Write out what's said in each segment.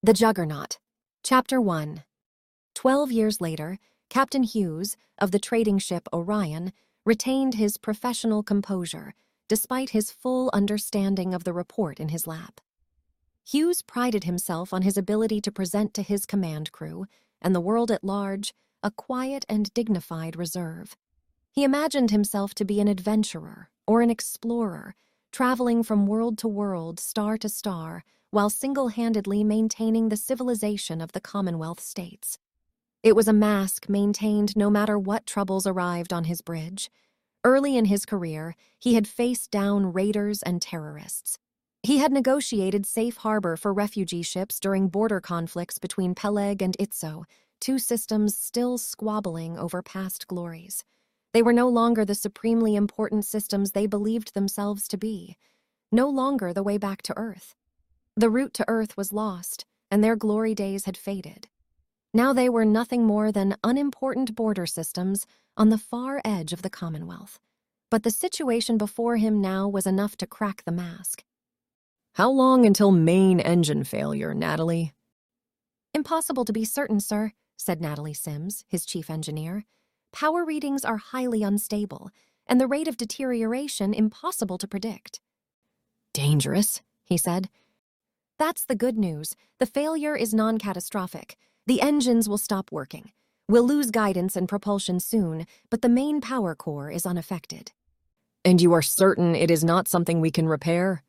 The Juggernaut. Chapter 1. 12 years later, Captain Hughes, of the trading ship Orion, retained his professional composure, despite his full understanding of the report in his lap. Hughes prided himself on his ability to present to his command crew, and the world at large, a quiet and dignified reserve. He imagined himself to be an adventurer or an explorer, traveling from world to world, star to star, while single-handedly maintaining the civilization of the Commonwealth states. It was a mask maintained no matter what troubles arrived on his bridge. Early in his career, he had faced down raiders and terrorists. He had negotiated safe harbor for refugee ships during border conflicts between Peleg and Itzo, two systems still squabbling over past glories. They were no longer the supremely important systems they believed themselves to be, no longer the way back to Earth. The route to Earth was lost, and their glory days had faded. Now they were nothing more than unimportant border systems on the far edge of the Commonwealth. But the situation before him now was enough to crack the mask. How long until main engine failure, Natalie? Impossible to be certain, sir, said Natalie Sims, his chief engineer. Power readings are highly unstable, and the rate of deterioration impossible to predict. Dangerous, he said. That's the good news. The failure is non-catastrophic. The engines will stop working. We'll lose guidance and propulsion soon, but the main power core is unaffected. And you are certain it is not something we can repair?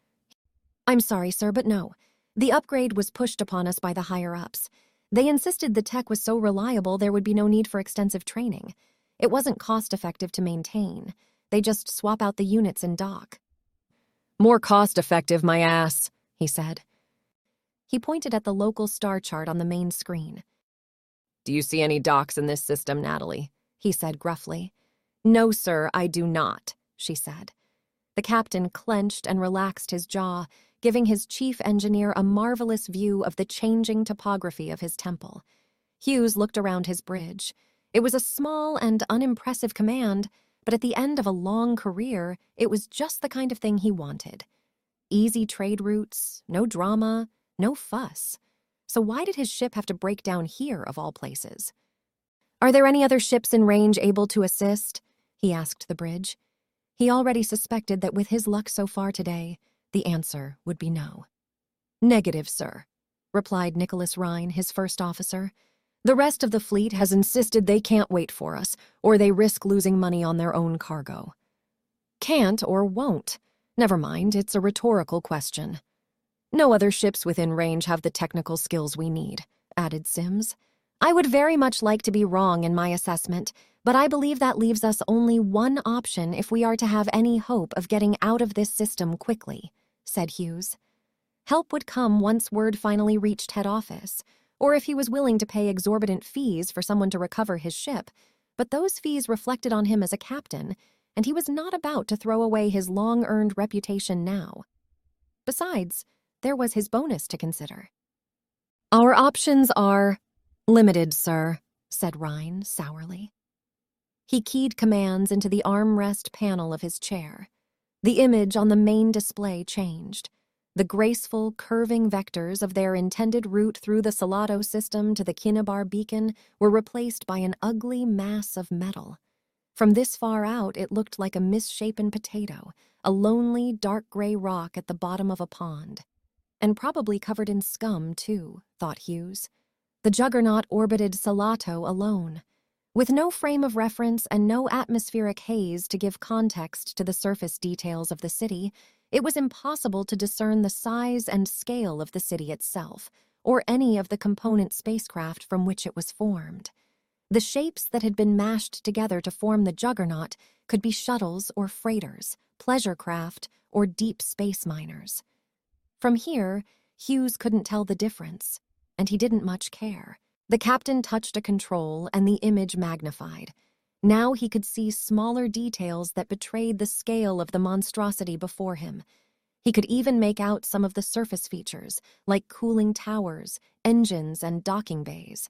I'm sorry, sir, but no. The upgrade was pushed upon us by the higher-ups. They insisted the tech was so reliable there would be no need for extensive training. It wasn't cost-effective to maintain. They just swap out the units in dock. More cost-effective, my ass, he said. He pointed at the local star chart on the main screen. Do you see any docks in this system, Natalie? He said gruffly. No, sir, I do not, she said. The captain clenched and relaxed his jaw, giving his chief engineer a marvelous view of the changing topography of his temple. Hughes looked around his bridge. It was a small and unimpressive command, but at the end of a long career, it was just the kind of thing he wanted. Easy trade routes, no drama, no fuss. So why did his ship have to break down here, of all places? Are there any other ships in range able to assist? He asked the bridge. He already suspected that with his luck so far today, the answer would be no. Negative, sir, replied Nicholas Rhine, his first officer. The rest of the fleet has insisted they can't wait for us, or they risk losing money on their own cargo. Can't or won't. Never mind, it's a rhetorical question. No other ships within range have the technical skills we need, added Sims. I would very much like to be wrong in my assessment, but I believe that leaves us only one option if we are to have any hope of getting out of this system quickly, said Hughes. Help would come once word finally reached head office, or if he was willing to pay exorbitant fees for someone to recover his ship, but those fees reflected on him as a captain, and he was not about to throw away his long-earned reputation now. Besides, there was his bonus to consider. Our options are limited, sir, said Rhine sourly. He keyed commands into the armrest panel of his chair. The image on the main display changed. The graceful, curving vectors of their intended route through the Salado system to the Kinabar beacon were replaced by an ugly mass of metal. From this far out, it looked like a misshapen potato, a lonely, dark gray rock at the bottom of a pond. And probably covered in scum, too, thought Hughes. The Juggernaut orbited Salato alone. With no frame of reference and no atmospheric haze to give context to the surface details of the city, it was impossible to discern the size and scale of the city itself, or any of the component spacecraft from which it was formed. The shapes that had been mashed together to form the Juggernaut could be shuttles or freighters, pleasure craft, or deep space miners. From here, Hughes couldn't tell the difference, and he didn't much care. The captain touched a control, and the image magnified. Now he could see smaller details that betrayed the scale of the monstrosity before him. He could even make out some of the surface features, like cooling towers, engines, and docking bays.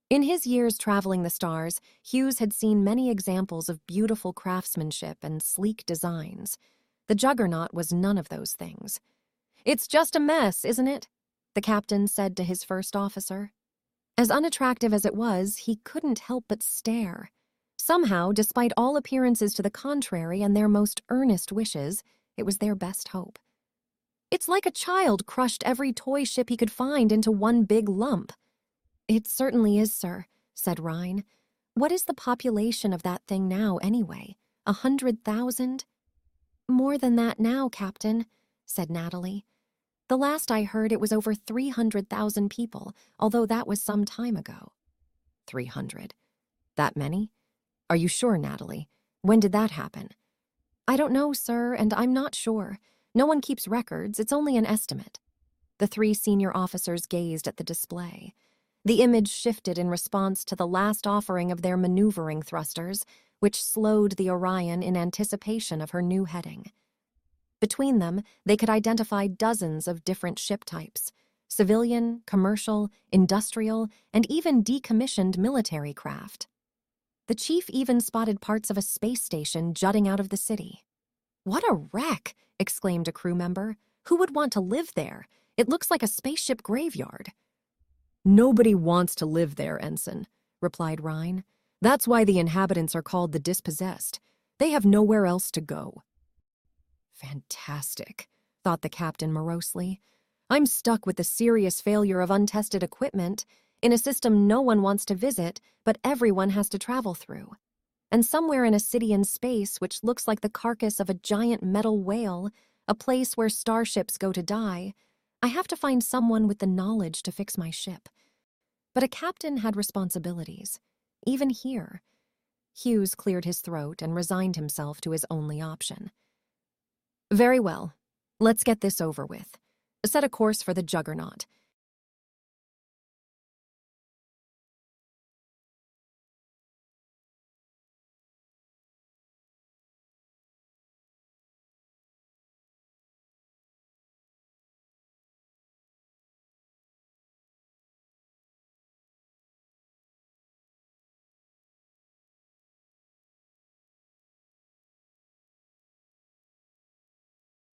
In his years traveling the stars, Hughes had seen many examples of beautiful craftsmanship and sleek designs. The Juggernaut was none of those things. It's just a mess, isn't it? the captain said to his first officer. As unattractive as it was, he couldn't help but stare. Somehow, despite all appearances to the contrary and their most earnest wishes, it was their best hope. It's like a child crushed every toy ship he could find into one big lump. It certainly is, sir, said Rhine. What is the population of that thing now, anyway? 100,000? More than that now, Captain, said Natalie. The last I heard it was over 300,000 people, although that was some time ago. 300? That many? Are you sure, Natalie? When did that happen? I don't know, sir, and I'm not sure. No one keeps records, it's only an estimate. The three senior officers gazed at the display. The image shifted in response to the last offering of their maneuvering thrusters, which slowed the Orion in anticipation of her new heading. Between them, they could identify dozens of different ship types: civilian, commercial, industrial, and even decommissioned military craft. The chief even spotted parts of a space station jutting out of the city. "What a wreck!" exclaimed a crew member. "Who would want to live there? It looks like a spaceship graveyard." Nobody wants to live there, Ensign, replied Rhine. That's why the inhabitants are called the dispossessed. They have nowhere else to go. Fantastic, thought the captain morosely. I'm stuck with the serious failure of untested equipment in a system no one wants to visit, but everyone has to travel through. And somewhere in a city in space which looks like the carcass of a giant metal whale, a place where starships go to die, I have to find someone with the knowledge to fix my ship. But a captain had responsibilities, even here. Hughes cleared his throat and resigned himself to his only option. Very well. Let's get this over with. Set a course for the Juggernaut.